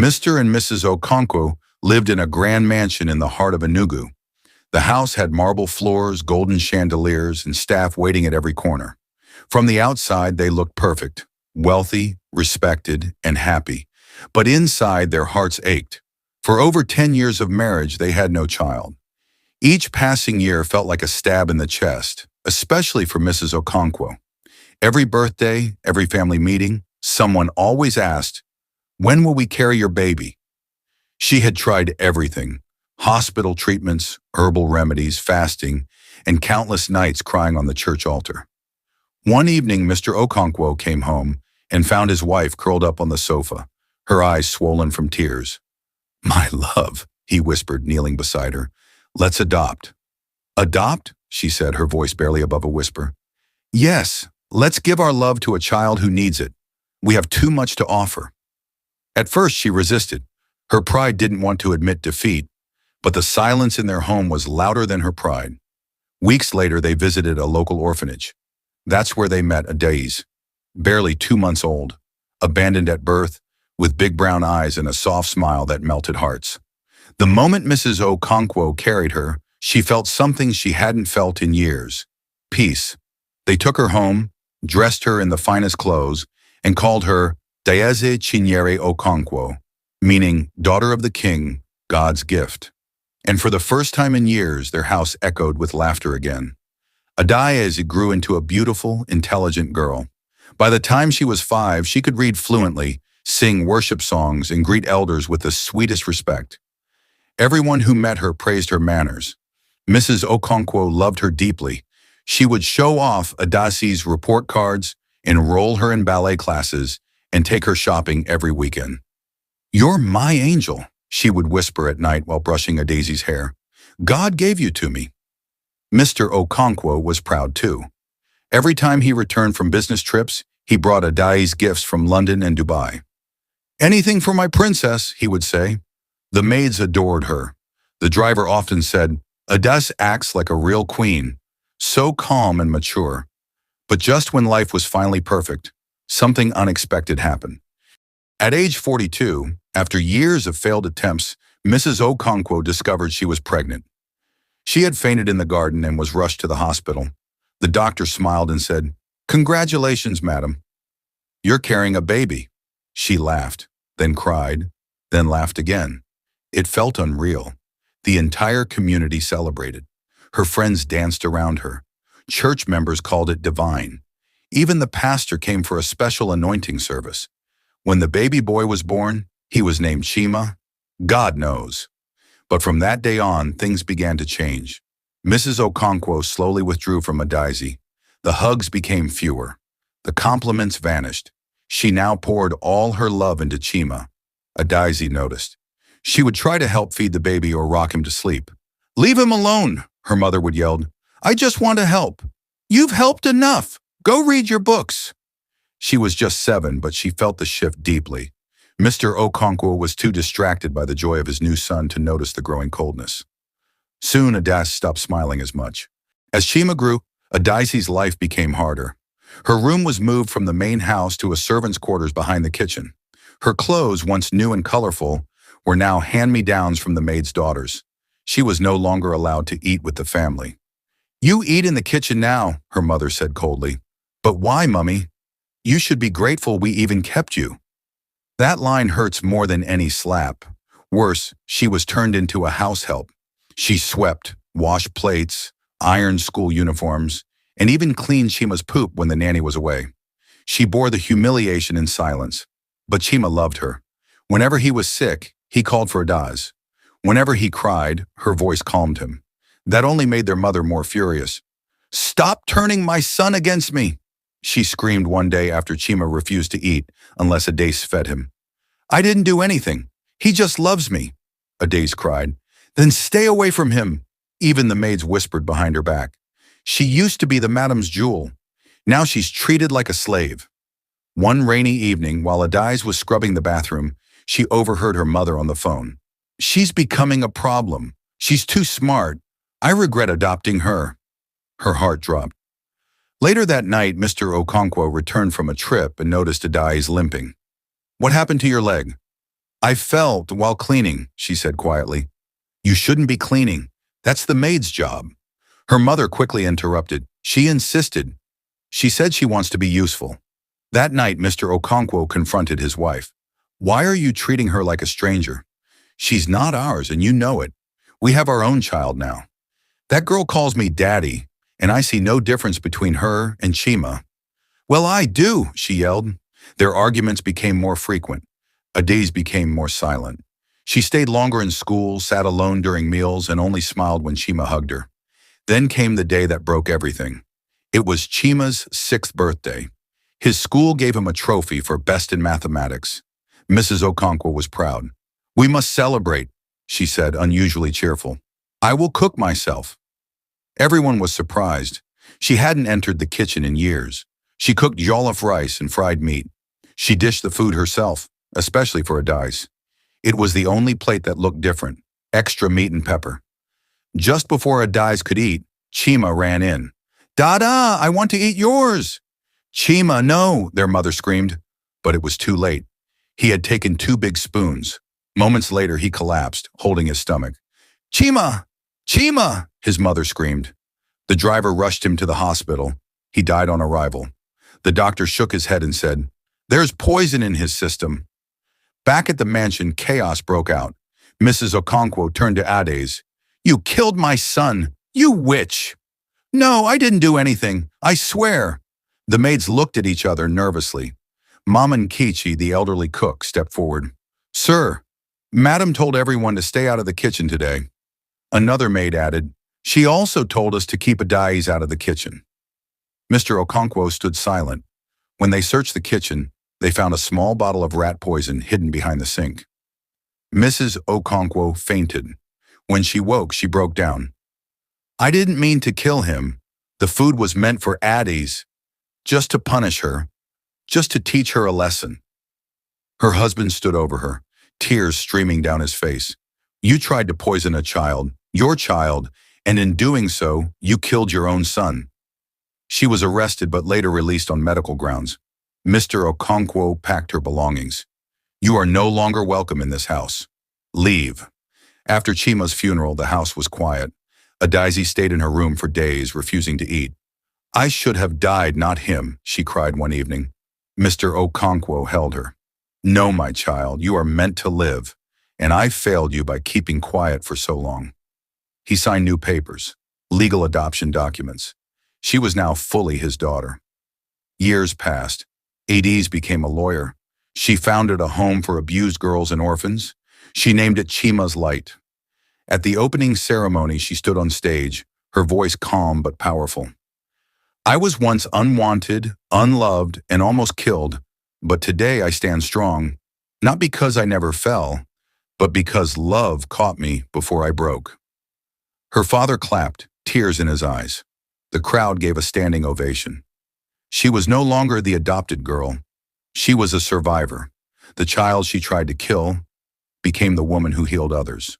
Mr. and Mrs. Okonkwo lived in a grand mansion in the heart of Enugu. The house had marble floors, golden chandeliers, and staff waiting at every corner. From the outside, they looked perfect, wealthy, respected, and happy. But inside, their hearts ached. For over 10 years of marriage, they had no child. Each passing year felt like a stab in the chest, especially for Mrs. Okonkwo. Every birthday, every family meeting, someone always asked, "When will we carry your baby?" She had tried everything: hospital treatments, herbal remedies, fasting, and countless nights crying on the church altar. One evening, Mr. Okonkwo came home and found his wife curled up on the sofa, her eyes swollen from tears. "My love," he whispered, kneeling beside her, "let's adopt." "Adopt?" she said, her voice barely above a whisper. "Yes, let's give our love to a child who needs it. We have too much to offer." At first, she resisted. Her pride didn't want to admit defeat, but the silence in their home was louder than her pride. Weeks later, they visited a local orphanage. That's where they met Adais, barely 2 months old, abandoned at birth, with big brown eyes and a soft smile that melted hearts. The moment Mrs. Okonkwo carried her, she felt something she hadn't felt in years: peace. They took her home, dressed her in the finest clothes, and called her Daeze Chinyere Okonkwo, meaning daughter of the king, God's gift. And for the first time in years, their house echoed with laughter again. Daeze grew into a beautiful, intelligent girl. By the time she was 5, she could read fluently, sing worship songs, and greet elders with the sweetest respect. Everyone who met her praised her manners. Mrs. Okonkwo loved her deeply. She would show off Adasi's report cards, enroll her in ballet classes, and take her shopping every weekend. "You're my angel," she would whisper at night while brushing Adasi's hair. "God gave you to me." Mr. Okonkwo was proud too. Every time he returned from business trips, he brought Adai's gifts from London and Dubai. "Anything for my princess," he would say. The maids adored her. The driver often said, "Adais acts like a real queen, so calm and mature." But just when life was finally perfect, something unexpected happened. At age 42, after years of failed attempts, Mrs. Okonkwo discovered she was pregnant. She had fainted in the garden and was rushed to the hospital. The doctor smiled and said, "Congratulations, madam. You're carrying a baby." She laughed, then cried, then laughed again. It felt unreal. The entire community celebrated. Her friends danced around her. Church members called it divine. Even the pastor came for a special anointing service. When the baby boy was born, he was named Chima. God knows. But from that day on, things began to change. Mrs. Okonkwo slowly withdrew from Adaize. The hugs became fewer. The compliments vanished. She now poured all her love into Chima. Adaize noticed. She would try to help feed the baby or rock him to sleep. "Leave him alone," her mother would yell. "I just want to help." "You've helped enough. Go read your books." She was just 7, but she felt the shift deeply. Mr. Okonkwo was too distracted by the joy of his new son to notice the growing coldness. Soon, Adais stopped smiling as much. As Chima grew, Adaize's life became harder. Her room was moved from the main house to a servant's quarters behind the kitchen. Her clothes, once new and colorful, were now hand-me-downs from the maid's daughters. She was no longer allowed to eat with the family. "You eat in the kitchen now," her mother said coldly. "But why, Mummy? You should be grateful we even kept you." That line hurts more than any slap. Worse, she was turned into a house help. She swept, washed plates, ironed school uniforms, and even cleaned Chima's poop when the nanny was away. She bore the humiliation in silence, but Chima loved her. Whenever he was sick, he called for Adais. Whenever he cried, her voice calmed him. That only made their mother more furious. "Stop turning my son against me," she screamed one day after Chima refused to eat unless Adais fed him. "I didn't do anything. He just loves me," Adais cried. "Then stay away from him," even the maids whispered behind her back. "She used to be the madam's jewel. Now she's treated like a slave." One rainy evening, while Adais was scrubbing the bathroom, she overheard her mother on the phone. "She's becoming a problem. She's too smart. I regret adopting her." Her heart dropped. Later that night, Mr. Okonkwo returned from a trip and noticed Adais limping. "What happened to your leg?" I fell while cleaning, she said quietly. You shouldn't be cleaning. That's the maid's job. Her mother quickly interrupted. She insisted. She said she wants to be useful. That night, Mr. Okonkwo confronted his wife. Why are you treating her like a stranger? She's not ours, and you know it. We have our own child now. That girl calls me daddy, and I see no difference between her and Chima. Well, I do, she yelled. Their arguments became more frequent. Adiz became more silent. She stayed longer in school, sat alone during meals, and only smiled when Chima hugged her. Then came the day that broke everything. It was Chima's 6th birthday. His school gave him a trophy for best in mathematics. Mrs. Okonkwo was proud. We must celebrate, she said, unusually cheerful. I will cook myself. Everyone was surprised. She hadn't entered the kitchen in years. She cooked jollof rice and fried meat. She dished the food herself, especially for Adiz. It was the only plate that looked different, extra meat and pepper. Just before Adiz could eat, Chima ran in. Dada, I want to eat yours. Chima, no, their mother screamed. But it was too late. He had taken 2 big spoons. Moments later, he collapsed, holding his stomach. Chima! Chima! His mother screamed. The driver rushed him to the hospital. He died on arrival. The doctor shook his head and said, There's poison in his system. Back at the mansion, chaos broke out. Mrs. Okonkwo turned to Adiz. You killed my son, you witch! No, I didn't do anything, I swear. The maids looked at each other nervously. Maman Kichi, the elderly cook, stepped forward. Sir, Madam told everyone to stay out of the kitchen today. Another maid added, She also told us to keep Adiz out of the kitchen. Mr. Okonkwo stood silent. When they searched the kitchen, they found a small bottle of rat poison hidden behind the sink. Mrs. Okonkwo fainted. When she woke, she broke down. I didn't mean to kill him. The food was meant for Adiz, just to punish her, just to teach her a lesson. Her husband stood over her, tears streaming down his face. You tried to poison a child, your child, and in doing so, you killed your own son. She was arrested but later released on medical grounds. Mr. Okonkwo packed her belongings. You are no longer welcome in this house. Leave. After Chima's funeral, the house was quiet. Adiz stayed in her room for days, refusing to eat. I should have died, not him, she cried one evening. Mr. Okonkwo held her. No, my child, you are meant to live, and I failed you by keeping quiet for so long. He signed new papers, legal adoption documents. She was now fully his daughter. Years passed. Adiz became a lawyer. She founded a home for abused girls and orphans. She named it Chima's Light. At the opening ceremony, she stood on stage, her voice calm but powerful. I was once unwanted, unloved, and almost killed, but today I stand strong, not because I never fell, but because love caught me before I broke. Her father clapped, tears in his eyes. The crowd gave a standing ovation. She was no longer the adopted girl. She was a survivor. The child she tried to kill became the woman who healed others.